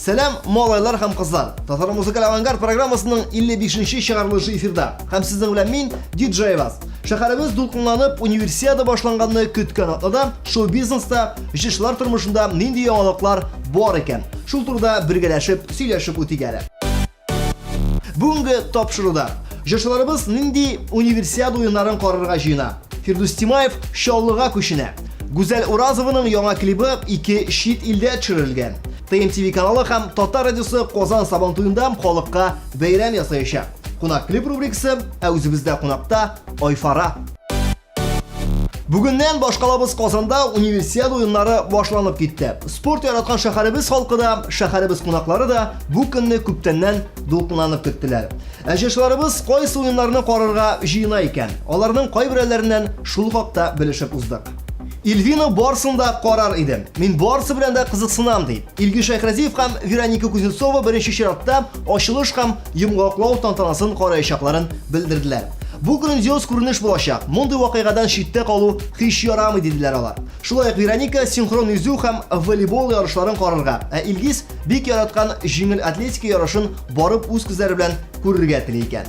Selam molaylar hem kızlar. Tatar Muzikal Avangard programmasının 55-şi çıkarılışı efirde. Hem sizden bilen min DJ Evaz. Şaharımız dulkınlanıp Universiada başlanğanını kütken atladan show business'ta, işçiler turmuşunda nindi yanılıklar bor eken. Şul turda birgeleşip, söyleşip ötigeli. Bugünkü topşuruda Жашыларыбыз нинди Универсиада oyunların kararga жыйына. Фирдус Тимаев шоулыга күченә. Гүзәл Уразованың яңа клибы 2 шит илдә төшерелгән. TMTV каналы һәм Татар радиосы Казан Сабантуенда халыкка бәйрәм ясаячак. Кунак клип рубрикасы үзебездә кунакта Айфара. Бүгеннән башкалабыз Казанда Универсиада oyunları башланып китте. Спорт яраткан шәһәребез халкы да, шәһәребез кунаклары да бу көнне күптәннән дулкынланып көттеләр. Әҗәшләребез кайсы oyunlarны карарга җыена икән? Аларның кайберләреннән шул хакта белешеп уздык. Илвина барсында карар иде. Мин барсы белән дә кызыксынам ди. Илгиз Шайхразиев һәм Вероника Кузнецова беренче чиратта ачылыш һәм йомгаклау тантанасын караячакларын белдерделәр. Бу грандиоз күренеш булачак. Мондый вакыйгадан читтә калу һич ярамый диделәр алар. Шулай ук Вероника синхрон йөзү һәм волейбол ярышларын карарга, Илгиз бик яраткан җиңел атлетика ярышын барып үз күзләре белән күрергә тели икән.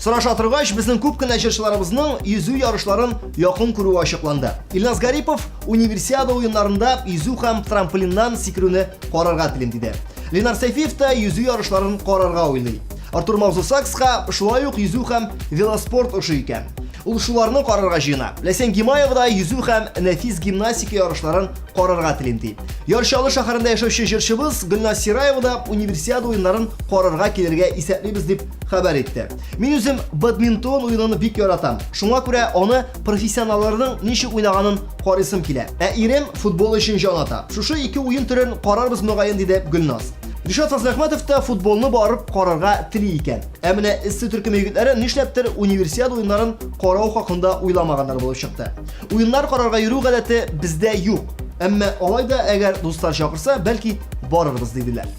Сораша торгач, безнең күп кенә җырчыларыбызның йөзү ярышларын якын күрүе ачыкланды. Илназ Гарипов Универсиада уеннарында йөзү һәм трамплиннан сикерүне карарга телим диде. Ленар Сайфиев та йөзү ярышларын карарга уйлый. Артур Мавзусакска шулай ук йөзү һәм велоспорт ошый икән. Ул шуларны карарга җыена. Ләсән Гимаева да йөзү һәм нәфис гимнастика ярышларын карарга телим ди. Яршалы шәһәрендә яшәүче җырчыбыз Гөлназ Сираева да Универсиада уеннарын карарга килергә исәплибез дип хәбәр итте. Мин үзем бадминтон уенын бик яратам. Шуңа күрә аны профессионалларның ничек уйнаганын карыйсым килә. Ирем футбол өчен җаната. Шушы 2 уен төрен карарбыз мөгаен диде Гөлназ. Ришат Фазлахматов та футболны барып карарга тели икән. Менә эссе төркем егетләре нишләптер Универсиада уеннарын карау хакында уйламаганнар булып чыкты. Уеннар карарга йөрү гадәте бездә юк. Әмма алайда әгәр дуслар чакырса, бәлки барырбыз диделәр.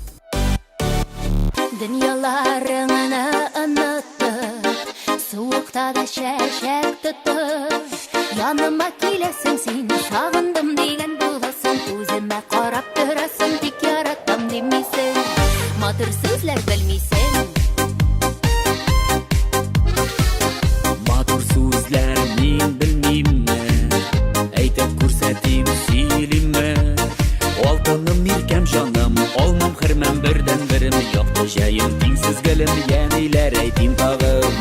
Дөньяларыңны онытып, суыкта да чәчәк тотып, яныма киләсең син, сагындым дигән буласың, күземә карап торасың, тик яратам димисең, матур сүзләр белмисең. Матур сүзләр мин белмимме, әйтеп күрсәтим сөйлимме, алтыным иркәм җаным, алмам хөрмәм бердән берем, якты җаем тиңсез гөлем, яниләр әйтим тагын.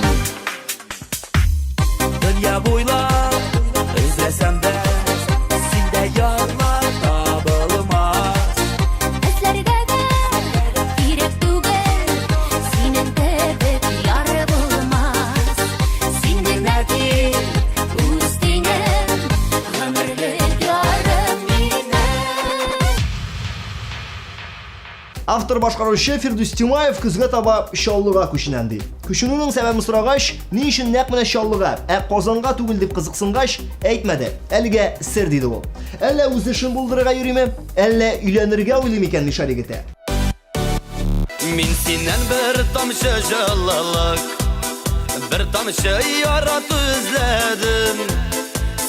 Дөнья буйлап эзләсәм дә, синдә ярлар табылмас. Эзләргә дә кирәк түгел, синең кебек яры булмас. Син генә ди, үз тиңем, гомерлек ярым минем. Автор башкаручы Фирдус Тимаев көзгә таба шаулыга күченән ди. Күченүнең сәбәбен сорагач, ни өчен нәкъ менә шаулыга, Казанга түгел дип кызыксынгач, әйтмәде. Әлегә сер диде ул. Әллә үз эшен булдырырга йөриме, әллә өйләнергә уйлый микән нишар егете? Мин синнән бер тамчы җылылык Bir tamşı yarat özledim.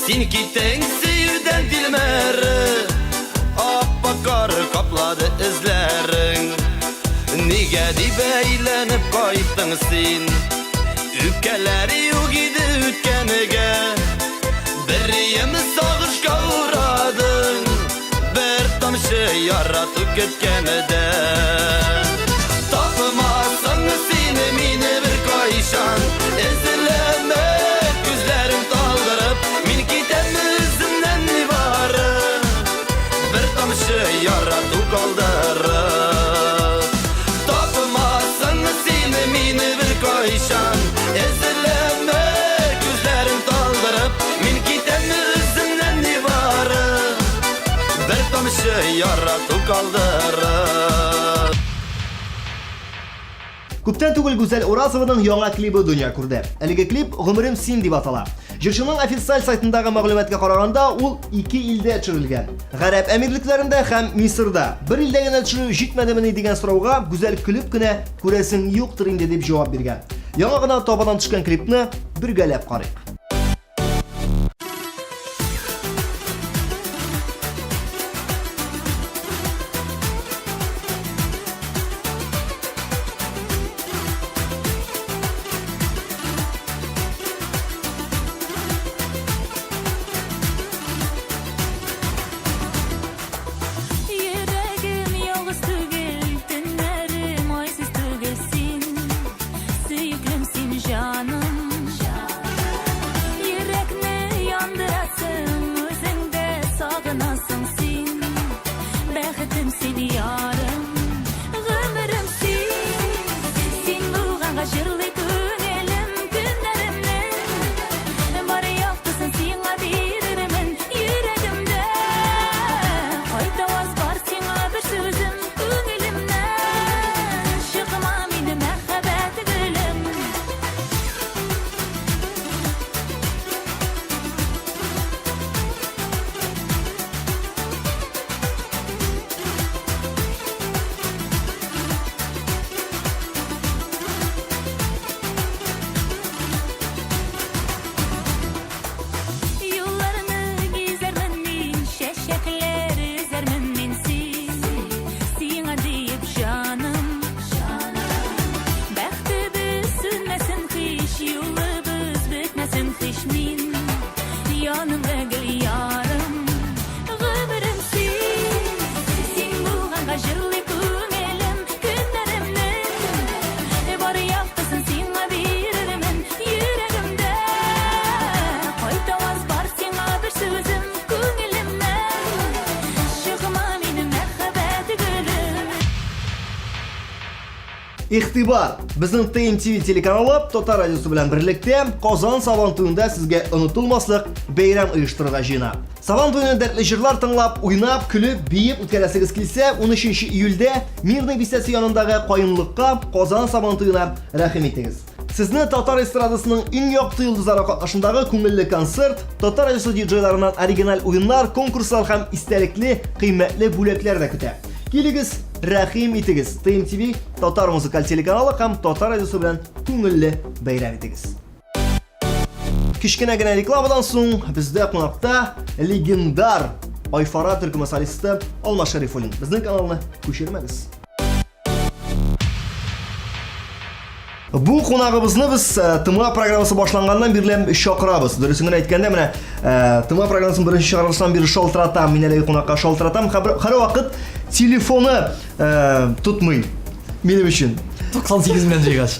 Sen gittin sevden dilmeri, appak kar kapladı izlerin. Nige dip eylenip kayıttın sen, öpkeleri yok idi ötkenige. Bir yemi sağışka uğradın, bir tamşı yaratıp ketkenide. Tapmasın seni mini bir kayşan, izlemek gözlerim daldırıp, min gidem özümden varı, bir tamşı yaratıp kaldırıp. Tapmasın seni mini bir kayşan, izlemek gözlerim daldırıp, min gidem özümden varı, bir tamşı yaratıp kaldırıp. Күптән түгел Гүзәл Уразованың яңа клибы дөнья күрде. Әлеге клип "Гомерем син" дип атала. Җырчының официаль сайтындагы мәгълүматка караганда, ул 2 илдә төшерелгән. Гарәп әмирлекләрендә һәм Мисырда. Бер илдә генә төшерү җитмәдемени дигән сорауга Гүзәл клип кенә күрәсең юктыр инде дип җавап биргән. Яңа гына табадан төшкән клипны бергәләп карыйк. Yüreğim yalnız tügel, tünlerim aysız tügelsin. Süyüklemsin canım. Yürekni yandırasın, özünde sağınasın sen. Bəxtimsin yarım, ömrümsin. Sen bulğanğa jırlı tünelim günlerimden. Bari yaptısın sana birimin yüreğimde. Aytavaz var sana bir sözüm köngülümden. Çıkma meni məhəbbət gülüm. Yollarını gizermen min, şeşekler üzermen min sin. Sana deyip canım. Bəxtimiz sönmesin hiç, yolumuz bitmesin hiç min. Yanımda gül yarım, ömrümsin. Sen bulğanğa jırlı köngülüm günlerimden. Bari yaptısın sana birimin yüreğimde. Aytavaz var sana bir sözüm köngülümden. Çıkma meni məhəbbət gülüm. Ихтибар. Безнең TMTV телеканалы Татар радиосы белән берлектә Казан Сабан туенда сезгә онытылмаслык бәйрәм оештырырга җыена. Сабан туенда дәртле җырлар тыңлап, уйнап, көлеп, биеп үткәрәсегез килсә, 13 июльдә Мирный бистәсе янындагы каенлыкка Казан Сабан туена рәхим итегез. Сезне Татар эстрадасының иң якты йолдызлары катнашындагы күңелле концерт, Татар радиосы диджейларыннан оригиналь уеннар, конкурслар һәм истәлекле, кыйммәтле бүләкләр дә көтә. Килегез, рәхим итегез. TMTV Татар музыкаль телеканалы һәм Татар радиосы белән күңелле бәйрәм итегез. Кичкенә генә рекламадан соң бездә кунакта легендар Айфара төркеме солисты Алмаз Шәрифуллин. Безнең каналны күчермәгез. Бу кунагыбызны без Тыма программасы башланганнан бирле чакырабыз. Дөресен әйткәндә, менә Тыма программасын беренче чыгарылышынан бирле шалтыратам, мин әлеге кунакка шалтыратам. Һәр вакыт телефоны тутмый минем өчен. 98 белән җыйгач.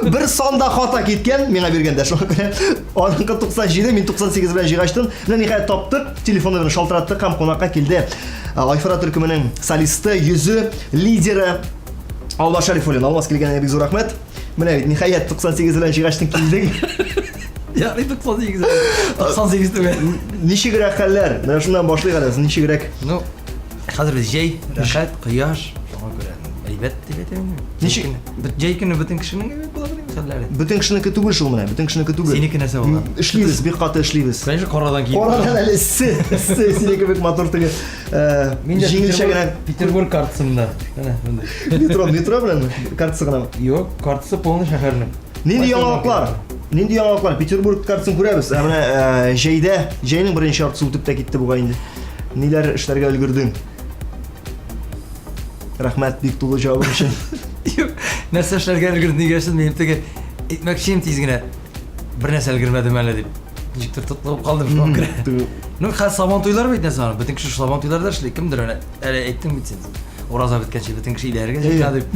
Бер санда хата киткән, миңа биргәндә. Шуңа күрә алынкы 97, мин 98 белән җыйгаштым. Менә ниһаять таптык, телефоны белән шалтыраттык һәм кунакка килде. Айфара төркеменең солисты, йөзе, лидеры Алмаз Шәрифуллин. Алмаз килгәнгә бик зур рәхмәт. Менә бит ниһаять 98 белән җыйгаштың килдең. Ya 98. 98 түгел. Ничегрәк хәлләр? Менә шуннан башлыйк әле. Ничегрәк? Ну, хәзер җәй, рәхәт, кояш, шуңа күрә. Әйбәт дип әйтәм. Ничек? Җәй көне бөтен кешенең әйбәт була бит хәлләре. Бөтен кешенеке түгел шул менә, бөтен кешенеке түгел. Синеке нәрсә булган? Эшлибез, бик каты эшлибез. Конечно, карадан киеп. Карадан әле эссе, синеке бик матур түгел. Мин дә Җиңелчә генә Петербург картасында. Менә мондай. метро белән картасы гына. Юк, картасы полный шәһәрнең. Нинди яңалыклар? Нинди яңалыклар? Петербург картасын күрәбез. Ә менә җәйнең беренче яртысы үтеп тә китте буга инде. Ниләр эшләргә өлгердең? Рәхмәт бик тулы җавабың өчен. Yok, нәрсә эшләргә өлгердем дигәнсез, минем теге әйтмәкчем тиз генә бер нәрсә өлгермәдем әле дип. Ничектер тотылып калдым шуңа күрә. Ну, хәзер сабан туйлары бит нәрсә, бөтен кеше сабан туйларда эшли, кемдер әле әйттең бит син. Ураза беткәнче бөтен кеше иләргә җитә дип.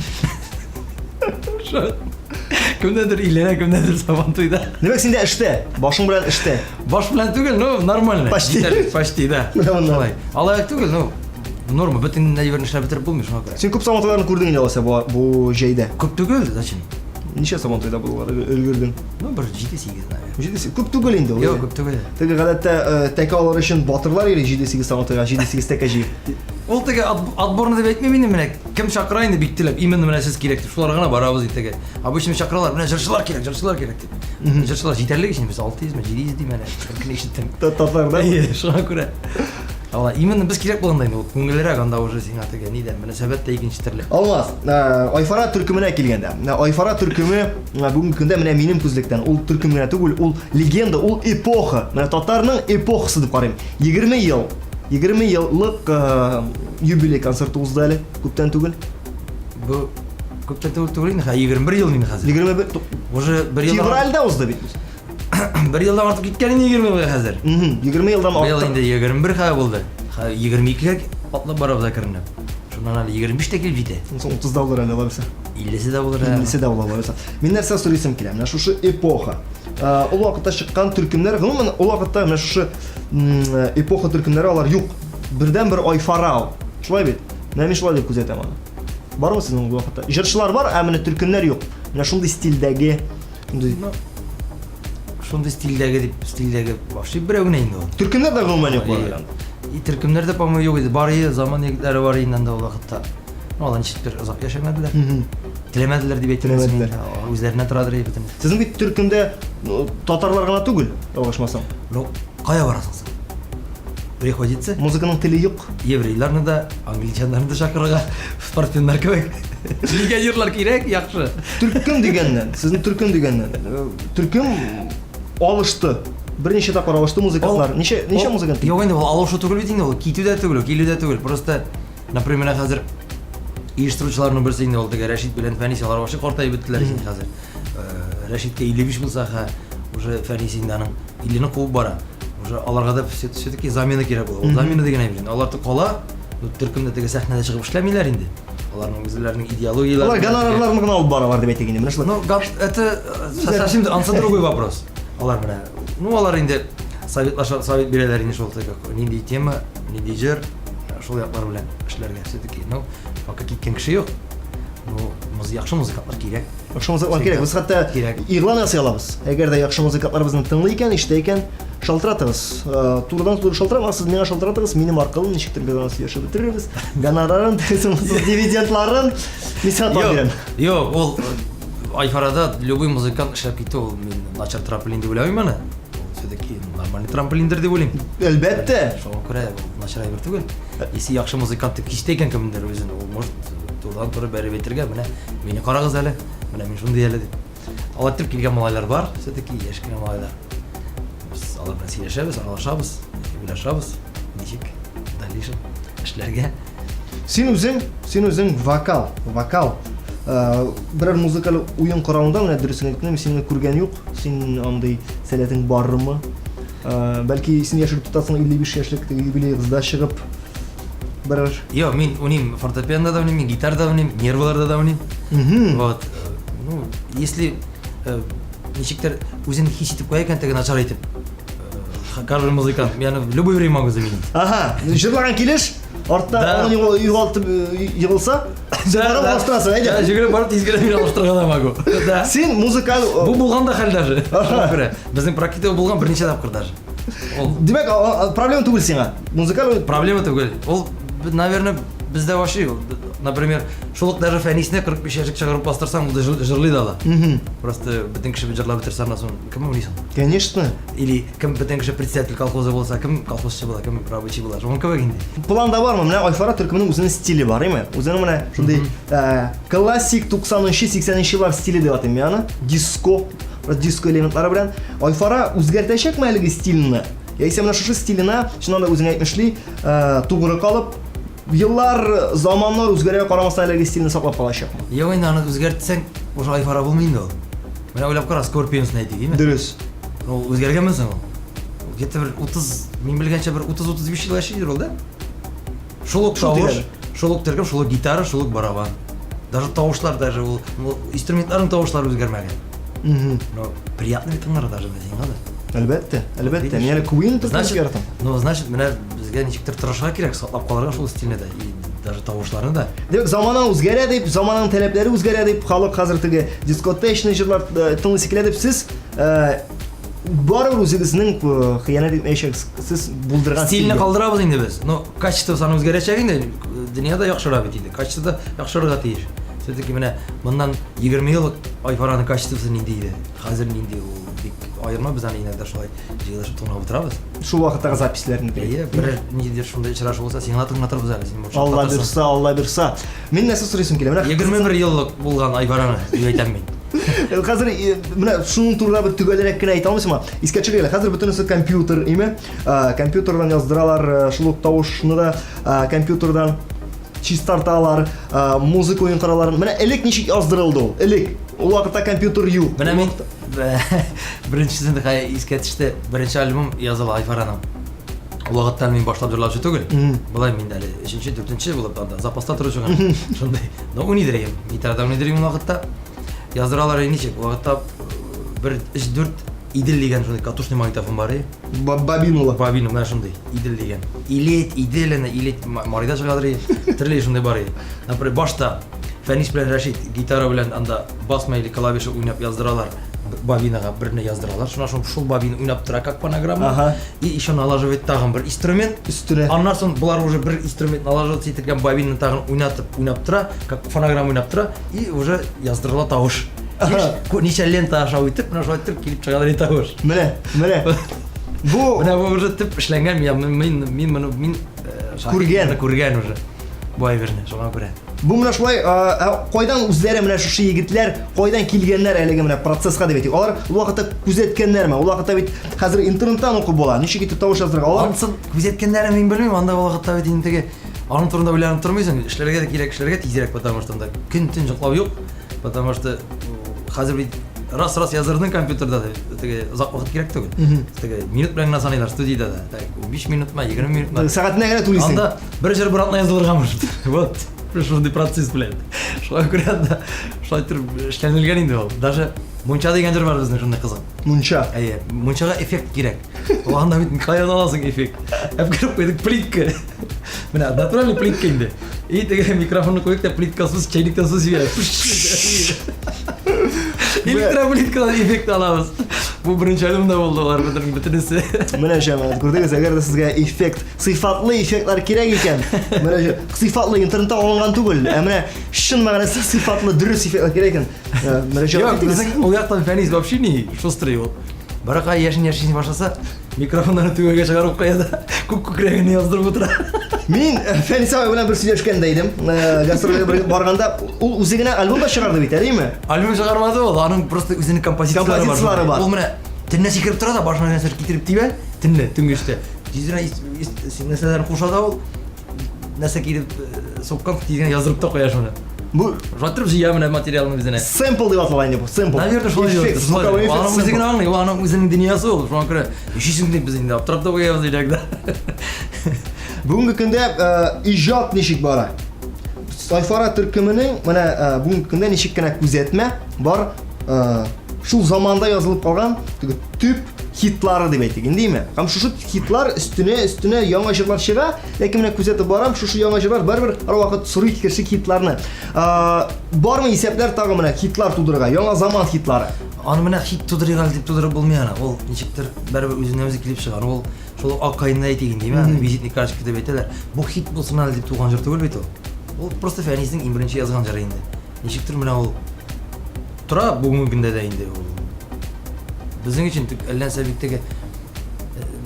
Кемдер иләргә, кемдер сабан туйда. Димәк син дә эштә, башың белән эштә. Баш белән түгел, ну, нормально. Почти. Почти, да. Шулай. Алай түгел, ну, норма, бөтен нәрсәне эшләп бетереп булмый шуңа күрә. Син күп сабан туйларын күрдең инде алса бу җәйдә. Күп түгел, зачем? Ничә сабан туйда булуга өлгердең? Ну, бер 7-8, наверное. Җидесе күп түгел инде ул. Yok, күп түгел. Теге гадәттә тәкә алыр өчен батырлар йөри 7-8 сабан туйга, 7-8 тәкә җыеп. Ул теге отборны дип әйтмим инде менә. Кем чакыра инде бик теләп, именно менә сез кирәк дип. Шулар гына барабыз дип теге. Обычно чакыралар, менә җырчылар кирәк дип. Җырчылар җитәрлек өчен без 600 ме, 700 дим әле. Кем ишеттем. Татарларда. Шуңа күрә. Ала, именно без кирәк булганда инде ул күңеллерәк анда уже сиңа теге нидән мөнәсәбәт тә икенче төрле. Алмаз, Айфара төркеменә килгәндә. Айфара төркеме бүгенге көндә менә минем күзлектән ул төркем генә түгел, ул легенда, ул эпоха. Менә татарның эпохасы дип карыйм. 20 еллык юбилей концерты узды әле, күптән түгел. Бу күптән түгел инде, 21 ел инде хәзер. 21 Уже 1 ел. февральдә узды бит. 1 елдан артып киткән инде 20 ел хәзер. 20 елдан Бу ел артык. инде 21 хәзер булды. 22-гә атлап барабыз әкренләп. Шуннан әле 25 тә килеп җитә. 30 да булыр әле барысы. 50-се дә булыр. 50 дә була барысы. Мин нәрсә сорыйсым килә? Менә шушы эпоха. Ул вакытта чыккан төркемнәр, гомумән ул вакытта менә шушы эпоха төркемнәре алар юк. Бердән-бер Айфара. Шулай бит. Менә мин шулай дип күзәтәм аны. Бармы сезнең ул вакытта? Җырчылар бар, ә менә төркемнәр юк. Менә шундый стильдәге, Шундый стильдәге вообще берәү генә инде ул. төркемнәр дә гомумән юк бар. Төркемнәрдә по-моему юк иде. Бар иде, заман егетләре бар иде анда ул вакытта. Ну, алар ничектер озак яшәмәделәр. Теләмәделәр дип әйтәләр. Үзләренә торадыр иде бөтен. Сезнең бит төркемдә татарлар гына түгел, ялгышмасам. Ну, кая барасың син? Приходится Музыканың теле юк. еврейларны да, англичаннарны да чакырырга спортсменнар кебек. Легионерлар кирәк, яхшы. Төркем дигәннән, сезнең төркем дигәннән. Төркем алышты. Берничә тапкыр алышты музыкантлар. Ничә музыкант? Юк инде ул алышу түгел бит инде ул, китү дә түгел, килү дә түгел. Просто, например, хәзер оештыручыларның берсе инде ул теге Рәшит белән Фәнис алар вообще картайып беттеләр инде хәзер. Рәшиткә 55 булса, уже Фәнис инде аның 50-ны куып бара. Уже аларга да все-таки замена кирәк була. Ул замена дигән әйбер. Алар кала, төркемдә теге сәхнәдә чыгып эшләмиләр инде. Аларның үзләренең идеологиялары. Алар гонорарларны гына алып баралар дип әйтә инде. Менә шулай. Ну, это совсем другой вопрос. Алар менә, ну алар инде совет бирәләр инде шул теге. Нинди тема, нинди җыр, шул яклар белән эшләргә все-таки. Ну, пока киткән кеше юк. Ну, яхшы музыкантлар кирәк. Яхшы музыкантлар кирәк. Без хәтта игълан ясый алабыз. Әгәр дә яхшы музыкантлар безне тыңлый икән, ишетә икән, шалтыратыгыз. Турыдан-туры шалтырамасыз, миңа шалтыратыгыз, минем аркылы ничектер без яшәп бетерербез. Гонорарын, дивидендларын мисат бирәм. Юк, ул Айфарада любой музыкант эшләп китә, ул мин начар трамплин дип уйлыйм аны. Все-таки нормальный трамплиндер дип уйлыйм. Әлбәттә. Шуңа күрә начар әйбер түгел. Если яхшы музыкант дип кичтә икән кемдер үзен, ул может турыдан-туры бәреп әйтергә, менә мине карагыз әле, менә мин шундый әле дип. Алып килгән малайлар бар, все-таки яшькә малайлар. Без алар белән сөйләшәбез, аралашабыз, уйлашабыз, ничек дальше эшләргә. Син үзең вокал. Берәр музыкаль уен каравында менә дөресен әйтмәм, сине күргән юк. Син андый сәләтең бармы? Бәлки син яшәп тотасың 55 яшьлек юбилейгызда чыгып берәр. Юк, мин уйныйм фортепиано да уйныйм, гитарада уйныйм, нервларда да уйныйм. Вот. Ну, если ничектер үзен хис итеп куя икән теге начар итеп. Каждый музыкант, я в любое время могу заменить. Ага, җырлаган килеш, артта аны югалтып егылса, барып алыштырасың, әйдә. Җигәрә барып тизгәрә мин алыштырган могу. Да. Син музыкаль Бу булган да хәл даже. Безнең практикада булган берничә тапкыр даже. Димәк, проблема түгел сиңа. Музыкаль Проблема түгел. Ул, наверное, бездә вообще например, шулук даже фәнисіне 45 яшік шығарып бастырсаң, бұл да жырлайды ала. Просто бітін кіші жырлап бітірсе арнасын, кім ойлайсың? Конечно. Или кім бітін кіші председатель колхоза болса, кім колхозшы бола, кім рабочий бола, жоғын көбек енді. Планда бармы? Менә Айфара төркеменең үзенең стиле бар, әйме? Үзенең менә шундый классик 90-80 еллар стиле дип атыйм мин аны. Диско, диско элементлары белән. Айфара үзгәртәчәкме әлеге стилне? Яисә менә шушы стиленә, чыннан да үзең әйтмешли, тугры калып, еллар, заманнар үзгәрә карамастан әлеге стилне саклап калачакмы? Йо, енді аны өзгертсең, уже Айфара болмайды ол. Менә ойлап қара, Скорпионсын әйтик, дейме? Дөрес. Ол өзгергенмесің ол. Где-то бір 30, мен білгенше бір 30-35 жыл яшайды ол да? Шолок тауыш, шолок төркем, шолок гитара, шолок барабан. Даже тауышлар, даже ол инструментларын тауышлары өзгермеген. Но приятный тыңлар даже десең ады. Әлбәттә, әлбәттә. Мен әле Queen төркемен яратам. Ну, значит, менә безгә ничектер тырышырга кирәк, саклап калырга шул стильне дә, и даже тавышларны да. Демәк, замана үзгәрә дип, заманың таләпләре үзгәрә дип, халык хәзер теге дискотечный җырлар тыңлыйсы килә дип, сез барыбер үзегезнең хыянәт итмәячәксез, сез булдырган Стильне калдырабыз инде без. Но качество саны үзгәрәчәк инде. Дөньяда яхшырак бит инде. Качество яхшырырга тиеш. Все-таки менә моннан 20 ел Айфараның качествосы нинди иде. Хәзер нинди ул бик айырма, без аны инде шулай җыелышып тыңлап утырабыз. Шул вакыттагы записьләрне Әйе, бер нидер шундай очрашу булса, сиңа тыңлатырбыз әле. Син Алла бирса, Алла бирса. Мин нәрсә сорыйсың килә? Менә 21 еллык булган Айфараны әйтәм мин. Хәзер менә шуның турында бер төгәлрәк кенә әйтә алмыйсыңмы? Искә төшерәләр. Хәзер бөтенесе компьютер, име? Компьютердан яздыралар, шул ук тавышны да компьютердан чистарталар, музыка уен караларын. Менә элек ничек яздырылды ул? Элек ул вакытта компьютер юк. Менә мин беренчесен дә искә төште. Беренче альбом языла Айфараның. Ул вакыттан мин башлап җырлаучы түгел. Булай мин әле 3-нче, 4-нче булып анда запаста торучы гына. Шундай. Но унидрем. Гитарада унидрем ул вакытта. Яздыралар ничек? Ул вакытта бер 3-4 идел дигән шундый катушный магнитофон бар иде. Бабинула. Бабин менә шундай идел дигән. Илет Марида чыгадыр. Төрле шундай бар иде. Например, башта Фәнис белән Рәшит гитара белән анда басма или клавиша уйнап яздыралар. Бабинага берне яздыралар. Шул бабин уйнап тора как фонограмма. И еще налаживать тагын бер инструмент Үстенә. Аннан соң булар уже бер инструмент налаживать итергән бабинны тагын уйнап тора, как фонограмма уйнап тора и уже яздырыла тавыш. Ничә лента аша үтеп, менә шулай итеп килеп чыгадыр тавыш. Менә. Бу Менә бу уже тип эшләнгән, мин күргән уже. Бу Айфарны, шуңа күрә. Бу менә шулай кайдан үзләре менә шушы егетләр кайдан килгәннәр әлеге менә процесска дип әйтик. Алар ул вакытта күзәткәннәрме? Ул вакытта бит хәзер интернеттан укып була. Ничек итеп тавыш яздырга? Алар Ансын күзәткәннәрен мин белмим, анда ул вакытта бит инде аның турында уйланып тормыйсың. Эшләргә кирәк, эшләргә тизрәк, потому что анда көн-төн җоклау юк. Потому что хәзер бит раз яздырдың компьютерда теге озак вакыт кирәк түгел. Теге минут белән генә саныйлар студиядә да. 15 минутма, 20 минутма. сәгатенә генә түлисең. Анда бер җыр братна язылырган вот. Шундай процесс белән. Шулай күрә да. Шулай итеп эшләнелгән инде ул. Даже мунча дигән җыр бар безнең шундай кызык. Мунча. Әйе, мунчага эффект кирәк. Ул анда бит каян аласың эффект. Әпкереп куйдык плитка. Менә натуральный плитка инде. И теге микрофонны куйдык та плиткасыз, чайниктан сыз җибәрә. Электроплиткадан эффект алабыз. Бу беренче альбомда булды алар бөтенесе. Менә җәмәгать, күрдегез, әгәр дә сезгә эффект, сыйфатлы эффектлар кирәк икән, менә сыйфатлы интернетта алынган түгел, ә менә чын мәгънәсендә сыйфатлы дөрес эффектлар кирәк икән. Менә Yok, bizim o yaktan Фәнис вообще не шустрый ул. Барака яшин башласа, микрофоннан түгәгә чыгарып куя да, күкрәгенә яздырып утыра. Мин Фәнис абый белән бер сөйләшкәндә идем. Гастрольгә барганда ул үзе генә альбом да чыгарды бит, әйеме? Альбом чыгармады ул, аның просто үзенең композициялары бар. Ул менә төнне сикереп тора да, башына нәрсә китереп тибә, төнне төңгештә. Тизрә нәрсәләрне куша да ул. Нәрсә китереп соккан тизгән яздырып та куя шуны. Бу Жатырып җыя менә материалны үзенә. sample дип атала инде бу, sample. Наверное, шулай Эффект, дип. звуковой эффект, Аның sample. үзенең аңлый, аның үзенең дөньясы ул. Шуңа күрә ишисең дип без инде аптырап та куябыз инде. Бүгенге көндә иҗат ничек бара? Айфара төркеменең менә бүгенге көндә ничек кенә күзәтмә бар, шул заманда язылып калган теге төп хитлары дип әйтик индеме? Һәм шушы хитлар өстенә яңа җырлар чыга, ләкин менә күзәтеп барам, шушы яңа җырлар барбер һәрвакыт сорый кеше хитларны. Бармы исәпләр тагы менә хитлар тудырырга, яңа заман хитлары. Аны менә хит тудырыгал дип тудырып булмый аны. Ул ничектер барбер үзенә үзе килеп чыгар. Ул шул акайны әйтик индеме? Визитный карточка дип әйтәләр. Бу хит булсын әле дип туган җыр түгел бит ул. Ол просто Фәнистің ең бірінші жазған жыры енді. Нешіктір мына ол тұра бүгінгі күнде де енді ол біздің үшін әлден сәбиктегі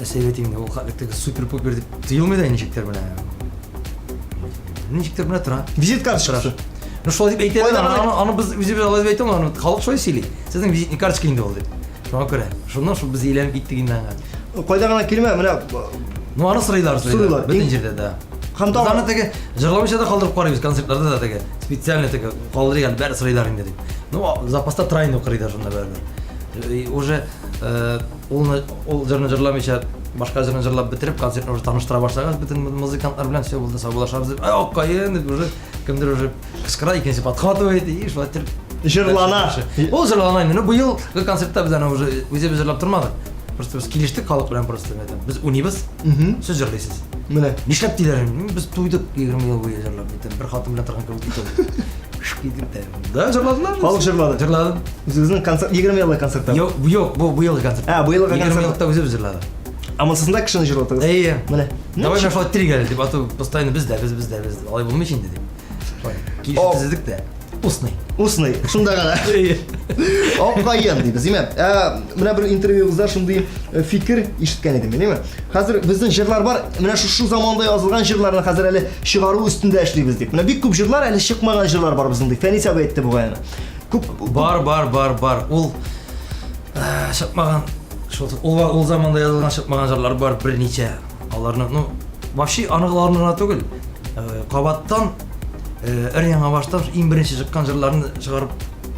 мәселетіңде ол қағылықтығы супер-пупер деп түйілмеді нешіктір мына нешіктір мына тұра Визит карточкасы. Ну шол деп айтады, Қойдағаны- аны біз өздері алып айтамын, аны халық шой сөйлей. Сіздің визитный карточка енді ол деп. Соған көре. Шондан біз ейләніп кеттік енді аңға. Қойда ғана келме, мына Ну аны сұрайлар. Сұрайлар. Бүтін жерде да. Қамта- Біз аны теге жырламыша да қалдырып қараймыз концерттарда да теге специально теге қалдырған бәрі сұрайлар енді деп. Ну запаста трайно қарайды сонда бәрі. Уже ол жырны жырламыша башка жырын жырлап бітіріп концертін уже таныштыра баштағанбыз бүтін музыканттар белән все болды саубуллашабыз деп аккайын деп уже кімдер уже кычкыра икенче подхватывает и шулай итеп Жырлана. Ол жырлана инде. Ну быйыл концертта біз аны уже өзебез жырлап тұрмадық. Просто біз келіштік халық белән просто біз унибыз. Сіз жырлайсыз. Міне. Нишләп диләр? Біз туйдык 20 ел буе жырлап битем. Бер хатын белән торган кебек итеп. Да, жырладылар. Халық жырлады. Жырладым. Өзіңіздің концерт, 20 елі концертта. Yok, bu yıl konser. Ha, bu yılғы konser. 20 yılda özü жырлады. Амансызында кішіні жырлатыңыз. Ей. Міне. Давай мен шулай тиргәле дип ату постоянно без. Алай булмый инде дип. Килешеп төзедек дә. Устный. Усный, шунда ғана. Аккайын дейбіз, еме. Мына бір интервьюңызда шундай фикір ишеткән едім, еме. Қазір біздің жырлар бар, мына шу заманда yazылған жырларны қазір әлі шығару үстінде эшлейбез деп. Мына бик күп жырлар, әлі шықмаған жырлар бар біздің деп. Фәнис абай айтты бұға яна. Бар. Ол шықмаған ол заманда жазылған шықмаған жырлар бар бірнеше. Аларны, ну, вообще анығыларын ғана түгел. Қабаттан Өр-яңа баштан ең бірінші шыққан жырларын шығарып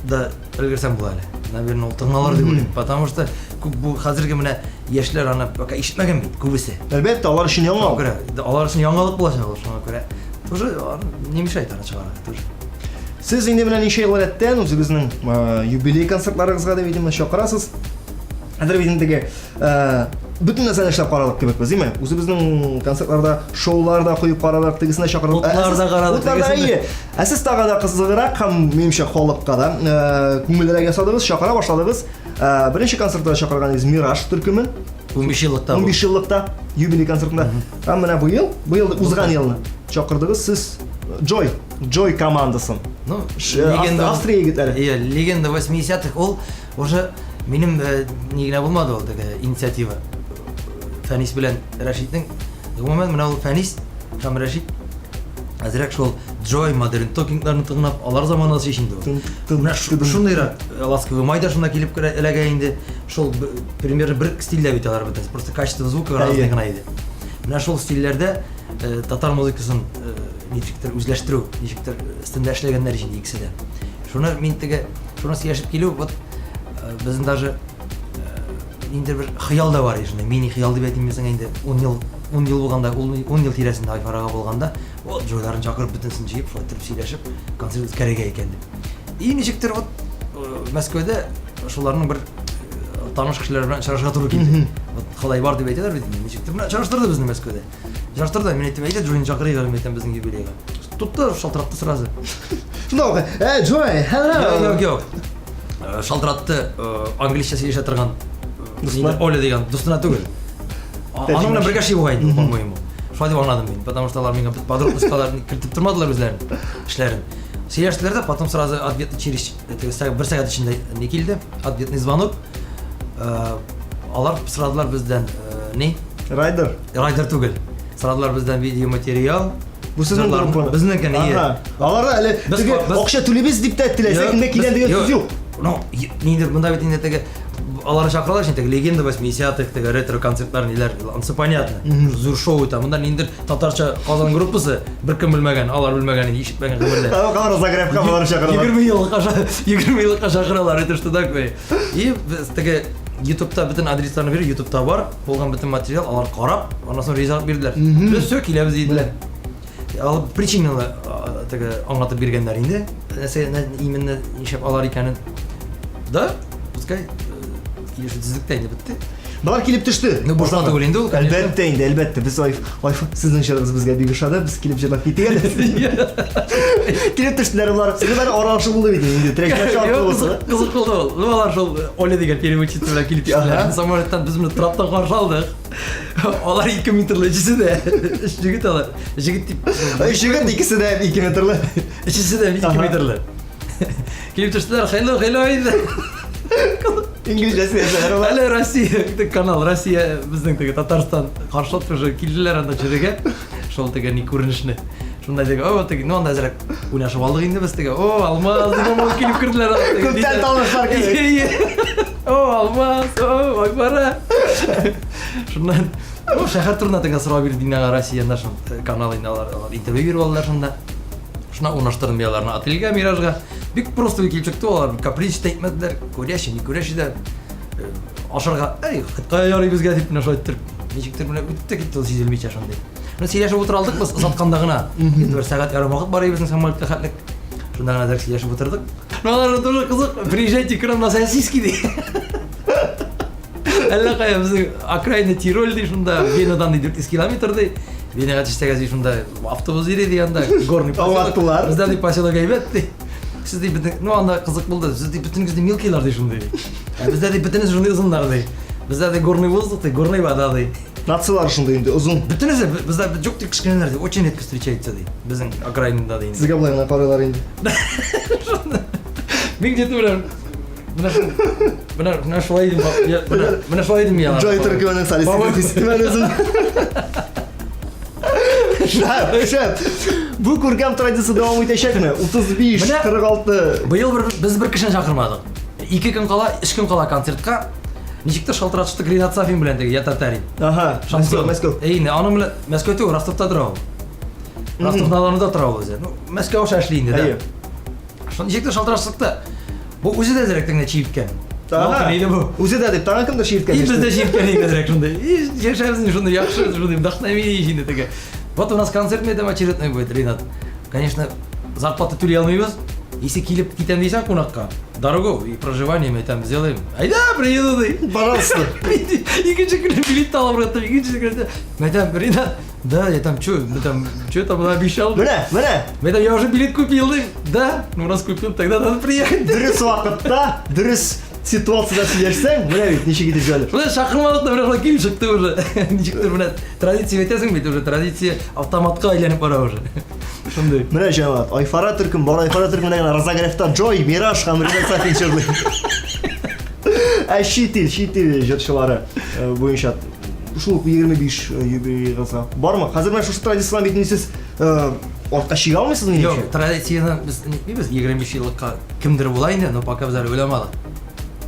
да үлгерсем бұл әлі. Наверное, ол тыңалар деп ойлаймын. Потому что бұл қазіргі міне яшьлер аны пока ишетмеген бит көбісі. Әлбетте, алар үшін яңа. Алар үшін яңалық болашақ шуңа күрә. Тоже не мешает аны шығарып тоже. Сіз инде менә ничә еллар әттән үзегезнең юбилей концертларыгызга да видимо чакырасыз. Хәзер видимдәге бүтән нәрсәне эшләп карадык кебек без, диме? Үзебезнең концертларда, шоуларда куеп карадык, тегесенә чакырдык. Утларда карадык, тегесенә. Сез тагы да кызыграк һәм менимчә халыкка да күңелләргә ясадыгыз, чакыра башладыгыз. Беренче концертта чакырганыгыз Мираж төркемен. 15 еллыкта. 15 еллыкта юбилей концертында. Һәм менә бу ел узган елны чакырдыгыз сез Joy командасын. Ну, Австрия егетләре. Легенда 80-х ол уже минем нигенә булмады ул теге инициатива. Фәнис белән Рәшитнең. Гомумән менә ул Фәнис һәм Рәшит әзрәк шул Joy Modern Talking-ларны тыңлап, алар заманасы шешенде ул. Менә шундыйрак ласковый майда шунда килеп эләгә инде. Шул примерно бер стильдә бит алар бит. Просто качество звука разный гына иде. Менә шул стильләрдә татар музыкасын ничектер үзләштерү, ничектер өстендә эшләгәннәр өчен икесе дә. Шуны мин теге шуны яшәп килү, вот безнең даже инде бер хыял да бар ишенә. Мини хыял дип әйтмәсәң инде 10 ел булганда, 10 ел тирәсендә Айфарага булганда, вот җойларын чакырып бөтенсен җыеп, шулай торып сөйләшеп, концерт үткәрергә икән дип. И ничектер вот Мәскәүдә шуларның бер таныш кешеләр белән чарашырга туры килде. Вот халай бар дип әйтәләр бит. Ничектер менә чараштырды безне Мәскәүдә. Чараштырды, мен әйтәм, әйдә Джойны чакырыйк, мен әйтәм безнең юбилейга. Тутты, шалтыратты сразу. Шунда, Joy, hello. Yok. Шалтыратты, англисча сөйләшә торган Оля дигән дустына түгел. Аның белән бергә шигә булган, по-моему. Шулай дип аңладым мин, потому что алар миңа подробностьлар кертеп тормадылар үзләрен, эшләрен. Сөйләштеләр дә, потом сразу ответ через бер сәгать эчендә не килде, ответный звонок. Алар сорадылар бездән не? Райдер түгел. Сорадылар бездән видеоматериал. Бу сезнең группаны. Безнең икән. Аларда әле теге акча түлебез дип тә теләсәк, инде килгән дигән сүз юк. Ну, нидер монда бит инде теге алар чакыралар өчен теге легенда 80-х теге ретро концертлар ниләр, ансы понятно. Зур шоу итә. Монда нидер татарча Казан группасы беркем белмәгән, алар белмәгән, ишетмәгән гомерлә. Алар Загребка алар чакыралар. 20 елга чакыралар, это что такое? И теге YouTube'та бүтән адресларны бирә, YouTube'та бар, булган бүтән материал, алар карап, аннан соң ризалык бирделәр. Без все киләбез диделәр. Ал причинаны теге аңлатып биргәннәр инде. Именно нишәп алар икәнен. Да, пускай килешү төзүдә инде битте. Булар килеп төште. Ну, бушма түгел инде ул, конечно. Әлбәттә инде, әлбәттә. Без сезнең җырыгыз безгә бик ошады. Без килеп җырлап китик әле. Килеп төштеләр булар. Сезгә бер аралашу булды бит инде. Трекмәче арты булса. Кызык булды ул. Ну, алар шул Оля дигән переводчица белән килеп киттеләр. Самолеттан без моны траптан каршы алдык. Алар 2 метрлы җисе дә. Җигит алар. Җигит дип. Җигит икесе дә 2 метрлы. Җисе дә 2 метрлы. Килеп төштеләр. Hello инде. İngilizcesi yazar var. Әле Россия канал, Россия безнең теге Татарстан каршылап уже килделәр анда җиргә. Шул теге ни күренешне. Шунда теге, о теге, ну анда әзрәк уйнашып алдык инде без теге. О, Алмаз дип килеп керделәр анда. Күптән танышалар кебек. О, Алмаз, о, Айбара. Шуннан, о, шәһәр турында теге сорау бирде Динага Россияда шул канал инде алар интервью биреп алдылар шунда. Шуна унаштырдым яларны ательгә, Миражга. Бик просто килеп чыкты алар, каприз әйтмәделәр. Күрәши, ни күрәши дә ашарга, эй, кая ярый безгә дип менә шайтыр. Ничектер менә үтте китте ул сизелмичә шундый. Менә сөйләшеп утыра алдык без озатканда гына. Бер сәгать ярым вакыт бар безнең самолетта хәтлек. Шунда гына дәрс сөйләшеп утырдык. Ну алар тоже кызык. Приезжайте к нам на сосиски ди. Әллә кая безнең окраина Тироль ди шунда, Венадан 400 километр ди. Венага төштәге шунда автобус йөри ди анда, горный поселок. Бездә ди поселок әйбәт ди. Siz de bütün, no anda kızık buldu. Siz de bütünüz de milkiler de şunu dedi. Bizde de bütünüz şunu uzunlar dedi. Bizde de горный воздух, de горный вода dedi. Нациялар шунда инде узун. Bütünüz de bizde çok tek kişiler de очень редко встречается dedi. Bizim окраинында dedi. Sizga булай гына карайлар инде. Мен где-то Бuna şolay dedim. Buna şolay dedim ya. Joy Türkmen'in salisi festival özün. Şöp. Bu күркәм традиция дәвам итәчәкме? 35, 46. Быел без бер кешене чакырмадык. 2 көн кала, 3 көн кала концертка. Ничектер шалтыратышты Ринат Сафин белән теге Ятатарин. Ага, Мәскәү. Әйне, аның белән Мәскәүдә, Ростовта тора ул. Ростовның аланында тора ул үзе. Ну, Мәскәү шашлы инде дә. Шуны ничектер шалтыратышты. Бу үзе дә зирәктән чиевкән. Ага. Үзе дә дип, тагын кемдер чиевкән. И без дә чиевкән инде зирәк шунда. И яшәбез шунда яхшы, шунда вдохновение инде теге. Вот у нас концерт медом очередной будет, Ринат. Конечно, зарплату түлей алмайбыз. Если килеп китәм дисәң кунакка, дорогу и проживание мы там сделаем. Айда, приеду ди. Пожалуйста. Икенче көне билет алып бардым, икенче көне. Мен там, Ринат, да, я там что там обещал. Менә. Мен там я уже билет купил, да. Ну раз купил, тогда надо приехать. Дөрес вакытта, дөрес ситуацияда сөйләшсәң, менә бит ничек итеп җәлеп. Шунда шакырмадык да бер килеп чыкты уже. Ничектер менә традиция әйтәсең бит уже, традиция автоматка әйләнеп бара уже. Шундай. Менә җәмәгать, Айфара Төркем, бар Айфара Төркем менә разогревта Joy, Мираж һәм Ринат Сафин җырлый. Шитил җырчылары буенча шул 25 юбилейгызга бармы? Хәзер менә шушы традицияларны бит сез артка чыга алмыйсызмы? Юк, традицияны без нитмибез, 25 еллыкка кемдер була инде, но пока безләр уйламадык.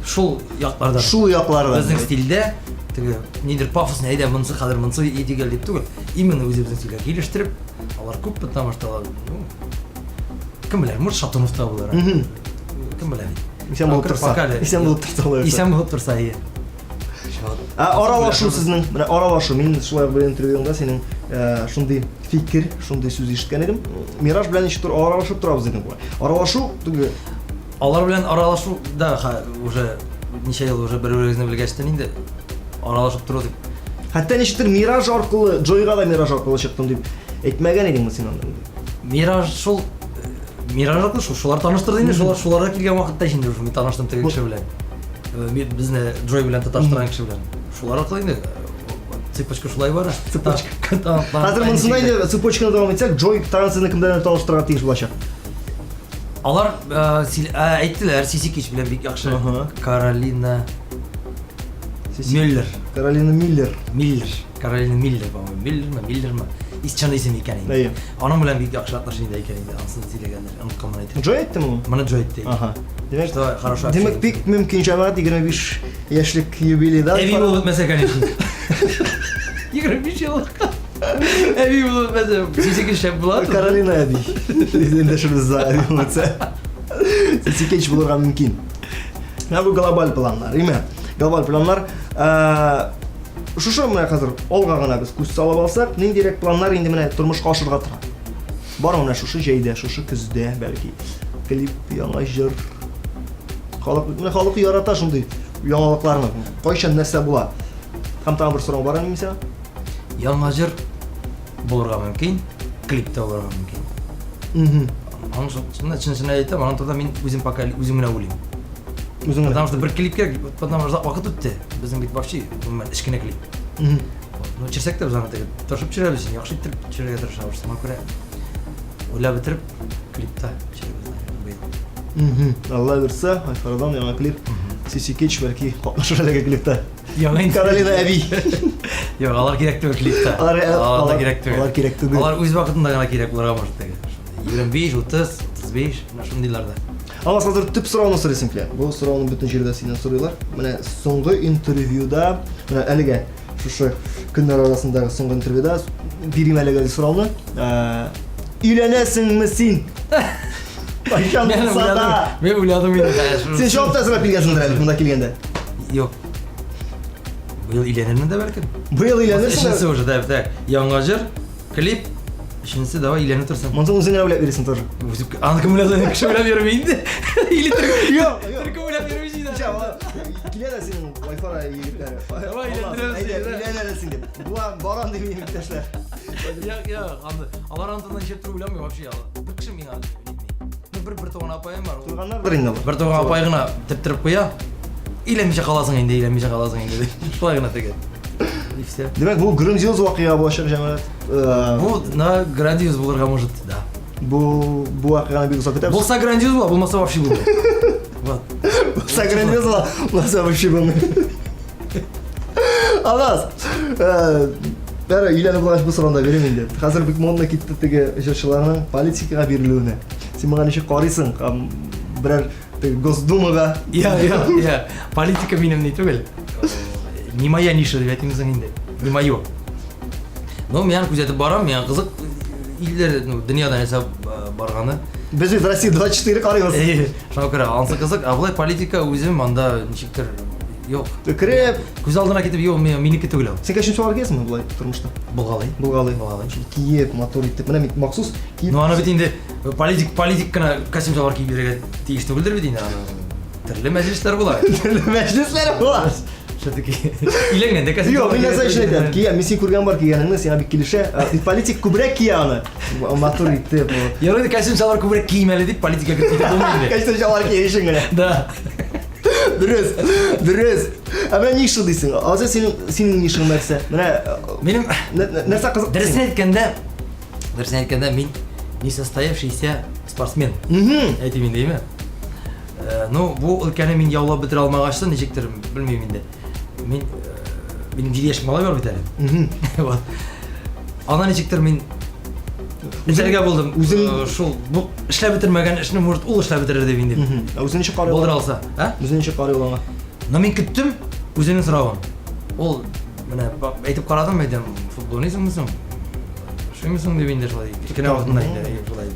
Шул якларда. Шул якларда. Безнең стильдә теге нидер пафос әйдә монсы хәзер монсы идеал дип түгел. Именно үзебезнең стильгә килештереп, алар күп тамашталар. Кем белә, может Шатунов та булыр. Кем белә. Исән булып торса. Исән булып торса ие. Аралашу сезнең, менә аралашу. Мин шулай бер интервьюңда синең шундый фикер, шундый сүз ишеткән идем. Мираж белән ничектер аралашып торабыз дидең була. Аралашу теге Алар белән аралашу да уже ничә ел уже бер-беребезне белгәчтән инде аралашып тору дип. Хәтта ничектер Мираж аркылы, Joyга да Мираж аркылы чыктым дип әйтмәгән идең син анда. Мираж шул Миражны шулар таныштырды инде, шуларга килгән вакытта инде шул мин таныштым теге кеше белән. Безне Joy белән таташтырган кеше белән. Шулар аркылы инде цепочка шулай бара. Цепочка. Хәзер монсында инде цепочканы дәвам итсәк, Joy танысыны кемдән таныштырырга тиеш булачак. Алар әйттеләр, Сисикич белән бик яхшы. Каролина Миллер. Каролина Миллер. Каролина Миллер, по-моему. Миллерме? Исчан исем икән инде. Аның белән бик яхшы отношениедә икән инде. Ансын сөйләгәннәр, онытканмын әйтеп. Joy әйттеме? Моны Joy әйтте. Ага. Демәк, бик мөмкин җәмәгать 25 яшьлек юбилейда. Әби булып мәсә, конечно. 25 еллык. Әби булып мәсә, Сисикич шәп була. Каролина әби. Инде шуны заяр булса. Сисикич булырга мөмкин. Менә бу глобаль планнар, име? Глобаль планнар шушы менә хәзер алга гына без күз салып алсак, ниндирәк планнар инде менә тормышка ашырга тора. Бар менә шушы җәйдә, шушы көздә бәлки клип, яңа җыр. Халык ярата шундый яңалыкларны. Кайчан нәрсә була? Һәм тагы бер сорау бар инде сиңа. Яңа җыр булырга мөмкин, клипта булырга мөмкин. Аның шуны әйтәм, аның турында мин үзем пока үзем генә уйлыйм. Үзең Потому что бер клипкә потому что вакыт үтте. Безнең бит вообще эшкенә клип. Ну, чирсәк тә без аны тырышып чирәбез, яхшы итеп чирәргә тырышабыз. Шуңа күрә уйлап бетереп клипта чирәбез. Алла бирсә, Айфарадан яңа клип. Сиси Кетч бәлки катнашыр әлеге клипта. Яңа Каролина әби. Yok, алар кирәк түгел клипта. Алар кирәк түгел. Алар кирәк түгел. Алар үз вакытында гына кирәк булырга может теге. 25, 30, 35, шундыйларда. Ama hazır tüp sorunu soruyorsun filan. Bu sorunun bütün жерде синен soruyorlar. Менә соңгы интервьюда, менә әлегә шушы көннәр арасындагы соңгы интервьюда бирим әлегә сорауны. Өйләнәсеңме син? Кайчан булса да. Мен уйладым инде. Сен жауап та сорап килгәнсеңдер әле монда килгәндә. Yok. Быел өйләнермен дә бәлкем. Быел өйләнерсең. Üçüncüsü уже, так. Яңа җыр, клип. Üçüncüsü давай өйләнеп торсын. Монда үзең генә уйлап бирсең тоже. Аны кем уйлады? Кеше уйлап йөрми инде. Или Yok, yok. Türk уйлап йөрми инде. Киләдә синең Wi-Fi егетләре. Давай, өйләнерсең дип. Бу баран дип иптәшләр. Yok, алар антыннан җеп турып уйламый вообще. Бер кеше миңа әйтми. Бер туган апайым бар. Туганнардыр инде. Бер туган апай гына тептереп куя. Өйләнмичә каласың инде, өйләнмичә каласың инде. Шулай гына теге. И все. Демәк, бу грандиоз вакыйга булачак җәмәгать. Бу на грандиоз булырга может, да. Бу вакыйганы бик узак көтәбез. Булса грандиоз була, булмаса вообще булмый. Вот. Булса грандиоз була, булмаса вообще булмый. Алас. Бәрі өйләнеп булгач бу сорауны берем инде. Хәзер бик модна китте теге җырчыларның политикага бирелүенә. Син моңа ничек карыйсың? Берәр Госдумага. Я. Политика минем не түгел. Не моя ниша дип әйтимсең инде. Не моё. Но мен күзәтеп барам, мен кызык илләр, дөньяда нәрсә барганы. Без бит Россия 24 карыйбыз. Шуңа күрә ансы кызык, а булай политика үзем анда ничектер юк. Креп. Күз алдына китеп, юк, минеке түгел ул. Сен кайчан чыгар гезме булай тормышта? Булгалый. Булгалый. Киев мотор итеп, менә мин махсус Киев. Ну аны бит инде политик кына костюм чалбар киеп йөрергә тиеш түгелдер бит инде аны. Төрле мәҗлесләр була. Мәҗлесләр була. Шәтеки. Иләнгәндә костюм. Юк, мин нәрсә эшләдем. Кия, мин син күргән бар кигәнеңне, сиңа бик килешә. Политик күбрәк кия аны. Мотор итеп. Ярый, костюм чалбар күбрәк киемәле дип политика кертеп булмый инде. Кайсы чалбар киешең генә. Да. Дөрес. Ә менә ни эшле дисең? Аза синең нишең нәрсә? Менә Минем нәрсә кызык? Дөресен әйткәндә мин не состоявшийся спортсмен. Әйтим инде, әйме? Ну, бу өлкәне мин яулап бетерә алмагач, ничектер, белмим инде. Минем 7 яшьлек малай бар бит әле. Вот. Ана ничектер мин эшләргә булдым. Шул бу эшләп бетермәгән эшне может ул эшләп бетерер дип инде. Үзен ничек карый? Булдыра алса, а? Үзен ничек карый ул аңа? Но мин көттем үзенең соравын. Ул менә әйтеп карадым, әйтәм, футболистсыңмы соң? Шуңмысың дип инде шулай. Кечкенә вакытында инде шулай.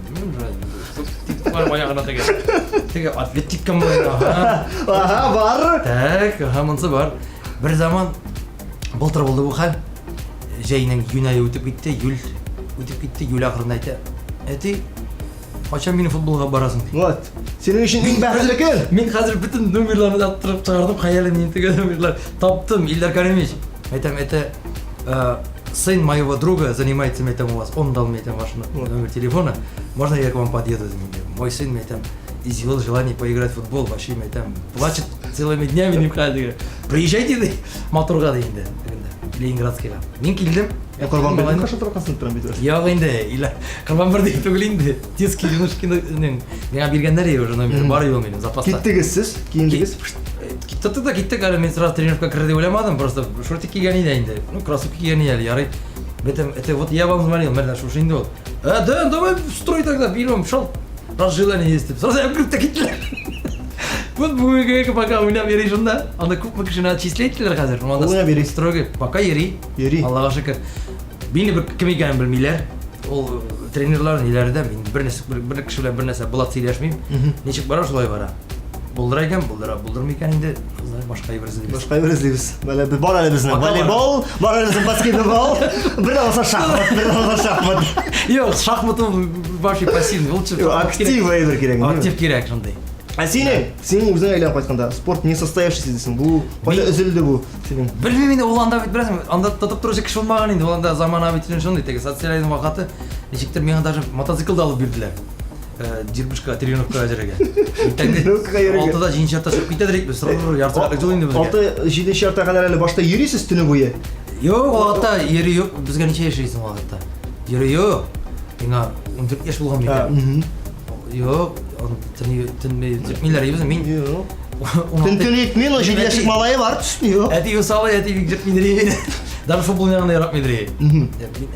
Бар баягына теге атлетик команда. Бар. Так, монсы бар. Бер заман былтыр булды бу хәл. Җәйнең юнай үтеп китте, июль ахырында әйтә. Әти, качан мине футболга барасың? Вот. Синең өчен иң бәхетле көн. Мин хәзер бүтән номерларны да тырып чыгардым, хәялемне теге номерлар таптым. Илдар Каримович, әйтәм, сын моего друга занимается у вас, он дал мне ваш номер телефона, можно я к вам подъеду? Мой сын мне изъявил желание поиграть в футбол, вообще мне плачет целыми днями, не входит. Приезжайте, моторга дейинде, Ленинградскийга. Мен килдим. Корбан бердин каша тургансың турам бит. Yok инде, ила Корбан бердин түгел инде. Детский юношкинең миңа биргәннәр уже номер бар юл минем запаста. Киттегез сез, кийиндегез. Киттек, әле мен сразу тренировка кірді деп ойламадым, просто шортик кигән иде инде. Ну, кроссовки кигән иде, ярый. Это вот я вам звонил, мәрдән шушы инде ул. Да, давай строй тогда, берем, шел. Разжелание есть. Сразу я күп тә киттеләр. Вот бүгенге пока уйнап йөри шунда. Анда күпме кешене отчислительләр хәзер. Уйнап йөри. Строго, пока йөри. Аллага шөкер. Мине бер кем икәнен белмиләр. Ул тренерлар ниләрдә, мин бер кеше белән бер нәрсә булат сөйләшмим. Ничек бара шулай бара. Булдыра икән, булдырмый икән инде. Башка бер эзлибез. Башка бер эзлибез. Менә без бар әле безнең волейбол, бар әле безнең баскетбол, бер дә шахмат. Юк, шахмат ул вообще пассивный, ул чын. Актив әйбер кирәк. Актив кирәк шундай. Senin өзің айланып қайтқанда спорт не состоявшийся дейсің, бұл қайда үзілді бұл сенің? Білмеймін енді ол анда білесің, анда татып тұрушы кіші болмаған енді, ол анда заманауи сондай теге социализм уақыты нешіктер маған даже мотоциклді алып берділер. 25-ға тренировкаға жерге. Тренировкаға жерге. 6-да жиын шартта шығып кетеді дейік біз, ярты сағаттық жол енді бізге. 6-7 шартта қадар әлі башта ересіз түні бойы? Жоқ, ол уақытта ері жоқ, бізге неше ешейсің ол уақытта? Ері жоқ, меңа 14 еш болған мекен. Жоқ, түнмейлер ебізім, мен... Түн етмен, 7 яшық малайы бар түсін, жоқ? Әти осалы, әти жүртмейдір ебені. Даже футбол ойнағанда яратмайдыр ей.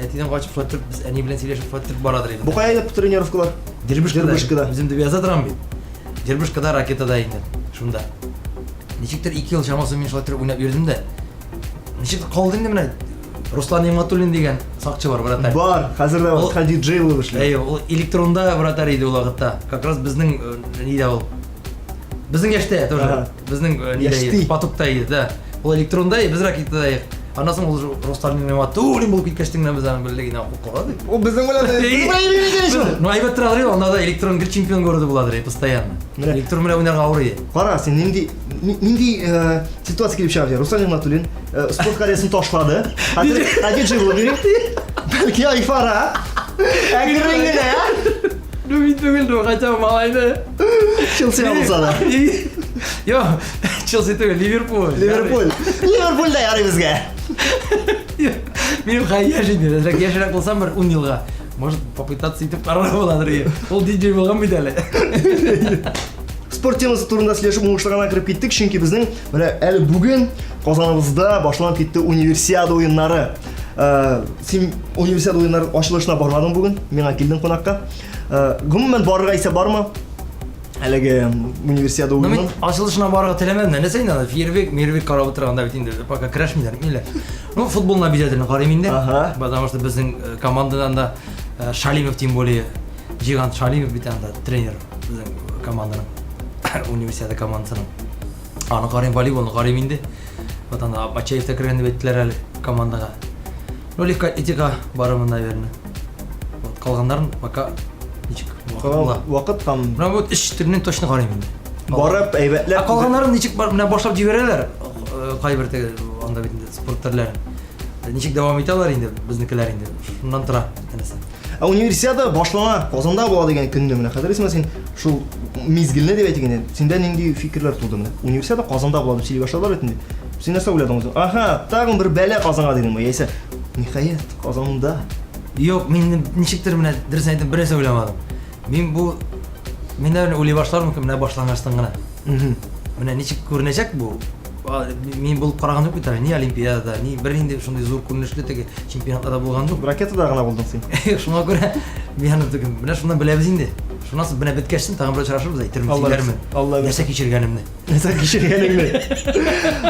Әтиден қачып шуат тұрып, біз әне білен сөйлешіп шуат тұрып барадыр ей. Бұл қай айдап тренировкалар? Дербішкада. Біздімді бяза тұрам бейді. Дербішкада ракетада енді, шында. Нешіктер 2 ел шамасы мен шуат тұрып ойнап бердім де. Нешіктер қалды енді міне, Руслан Нематуллин деген сақчы бар, братар. Бар, қазірде ол диджей болып ішлі. Ол электронда, братар, еді ол уақытта. Как раз біздің неде ол. Біздің яште, тоже. Біздің неде потокта еді, да. Ол электронда, біз ракетада еді. Анасың ол Руслан Нематуллин болып кеткештіңнен біз аны білдеген қоқылады. Ол біздің болады. Ну айбат тұрадыр еді, онда да электрон бір чемпион көрді болады, постоянно. Электрон бір ойнарға ауыр еді. Қара, сен нендей ситуация келіп шығады. Руслан Нематуллин спорт карьерасын ташлады. Диджей болып берейік. Бәлки айфара. Әгірреңгені, ә? Түгілді, қайта малайды. Челси алса да. Йо, Челси түгіл, Ливерпуль. Ливерпульда ярай бізге. Менің қай яшейді, яшірек болсам бір 10 жылға. Может, попытаться етіп қарар боладыр. Ол диджей болған бейді әлі. Спорт темасы турында сөйлесіп мұңғышлығына кіріп кеттік, чөнки біздің әлі бүгін Қазанымызда башланып кетті универсиада ойыннары. Сен универсиада ойынları ашылышына бармадың бүгін, меңа келдің қонаққа. Гүммен барырға ise барма? Әлігі универсиада ойынын? Мен ашылышына барырға телемедім, не сейін ада, фейерверк қарап отырғанда бітінде, пока кірашмейдер, мейлі. Ну, футболына обязательно қараймын де, потому что біздің командадан да Шалимов, тем более, Жигант Шалимов бит анда тренер біздің команданың, универсиада командасының. Аны қарайым, волейболны қараймын де, вот анда Бачаевта кіргенде беттілер әлі командаға. Ну, легко атлетика барымын, наверное. Вот, қалғандарын пока ничек уақыт қам... Мына вот іш түрінен точно қараймын. Барып, әйбәтләп... Қалғандарын ничек мына башлап жіберелер, қай бір анда бетінде спорт түрлерін. Ничек давам еталар енді, біздікілер енді, шундан тұра. Универсиада башлана, Қазанда болады деген күніне міне. Қадыресің сен шул мезгіліне деп айтыгенде, сенден нендей фикірлер туды міне. Универсиада Қазанда болады, сөйлей башладар ретінде. Сен нәрсе ойладың өзің? Аха, тағын бір бәле Қазанға деген ме? Яйса, нихаят, Қазанда. Жоқ, мен ничектер міне дұрыс айтып бір нәрсе ойламадым. Мен бұл мен ойлай башлармын міне башланғаштан ғана. Міне ничек көрінешек бұл. Мен болып қараған жоқ бетар, не олимпиадада, не бірінде шындай зор көрінішілі теге чемпионаттада болған жоқ. Ракетада ғана болдың сен. Шуңа көрі, мен міне шундан білеміз енді. Шунасы біне біткешсін, тағын бір шарашырмыз, айттырмыз сейлермін. Нәрсе кешіргенімді. Нәрсе кешіргенімді.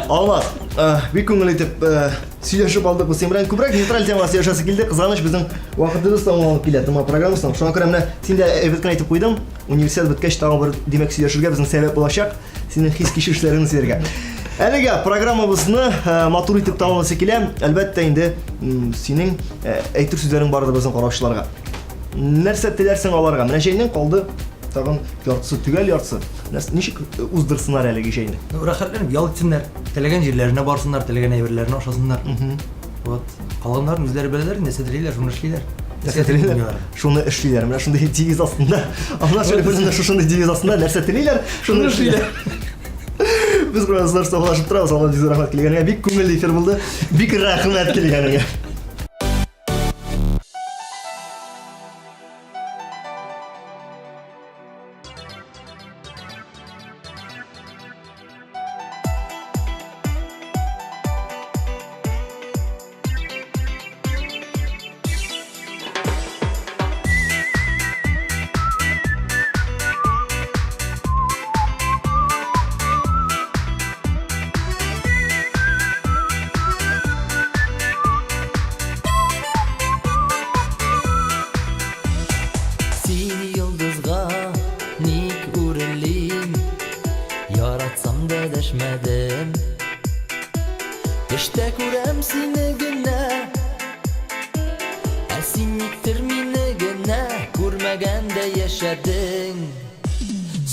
Алмат, бек көңіл етіп сөйлешіп алдық бұл сен көбірек нейтраль темаға сөйлешесі келді. Қызғаныш біздің уақытымыз тамамалып келеді программасынан. Шуңа көрі міне сен де өткін айтып қойдым. Универсиада біткеш тағы бір демек сөйлешуге біздің сәбеп болашақ. Сенің хис кешіршілерін серге. Әлігі программабызны матур етіп тамамласа келе, әлбәтті енді сенің әйтір сөздерің барды біздің қараушыларға. Нәрсе телерсің аларға? Міне жайынан қалды тағын яртысы түгел яртысы. Нешік ұздырсынар әлігі жайны? Рахатланып ял етсінлер, тілеген жерлеріне барсынлар, тілеген әйберлеріне ашасынлар. Қалғандарын өздері білелер, нәсе тілейлер, шуны ішлейлер. Нәсе тілейлер, шуны ішлейлер. Міне шындай девиз астында. Ана шөлі білінде шындай девиз астында нәрсе тілейлер, шуны ішлейлер. Біз құрасыздар соғылашып тұрамыз, Алла жүзі рахмет келгеніңе. Бек көңілді эфир болды, бек рахмет келгеніңе. İşte kurem seni güne Esinliktir mini güne Kurmaganda yaşadın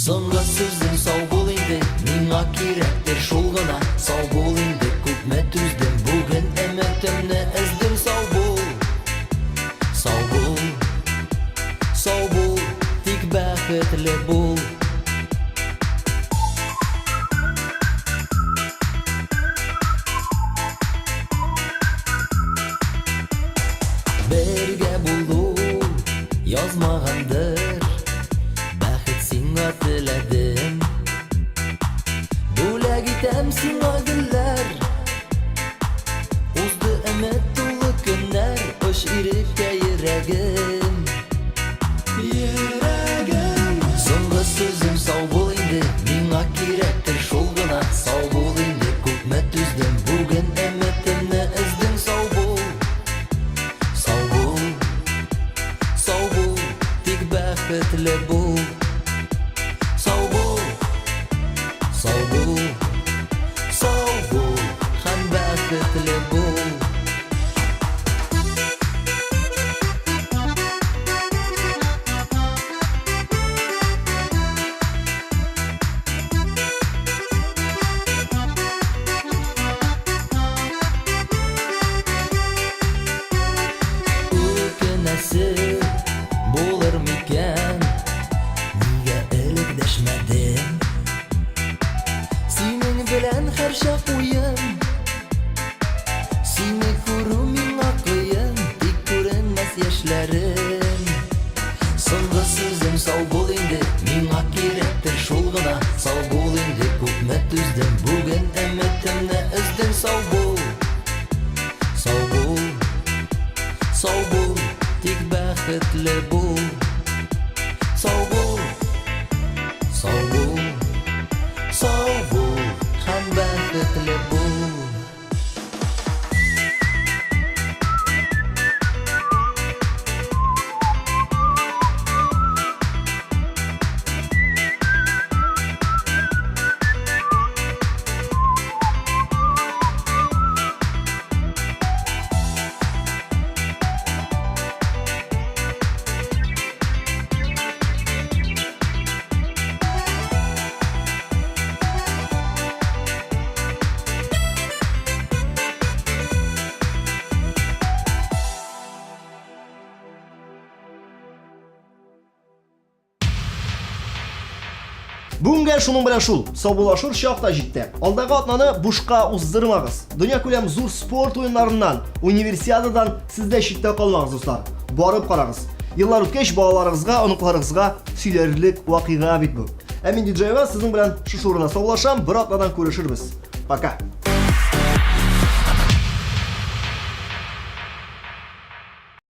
Соңғы сөзім сау бол енді, миңа керектер шул гына. Сау бол енді, күпме түздім, бүгін әмәтімні әздім. Сау бол, сау бол, сау бол, тик бәхетле бол. Бірге болу yazmağandır, бәхет сиңа теләдем. Бүләк итәм сиңа гөлләр, узды өмет тулы көннәр, кош иреккә йөрәгем. Соңгы сүзем сау бул инде, миңа кирәктер шул гына. Сау бул инде, күпме түздем, бүген әмәтемне эздем. Сау бул, сау бул, сау бул, тик бәхетле бул. Сау бул, сау бул, сау бул, һәм бәхетле бул. Үкенәсе булыр микән, нигә элек дәшмәдем? Синең белән һәр чак уен, сине күрү миңа кыен, тик күренмәс яшьләрем. Соңгы сүзем сау бул инде, миңа кирәктер шул гына. Сау бул инде, күпме түздем, бүген әмәтемне эздем. Сау бул, сау бул, сау бул, тик бәхетле бул. Сау бул, сау бул, сау бул, һәм бәхетле бул. Бүгенге шуның белән шул. Саубуллашыр чак та җитте. Алдагы атнаны бушка уздырмагыз. Дөнья күләм зур спорт уеннарыннан, универсиададан сез дә читтә калмагыз, дуслар. Барып карагыз. Еллар үткәч балаларыгызга, оныкларыгызга сөйләрлек вакыйга бит бу. Ә мин диджейга сезнең белән шушы урында саубуллашам, бер атнадан күрешербез. Пока.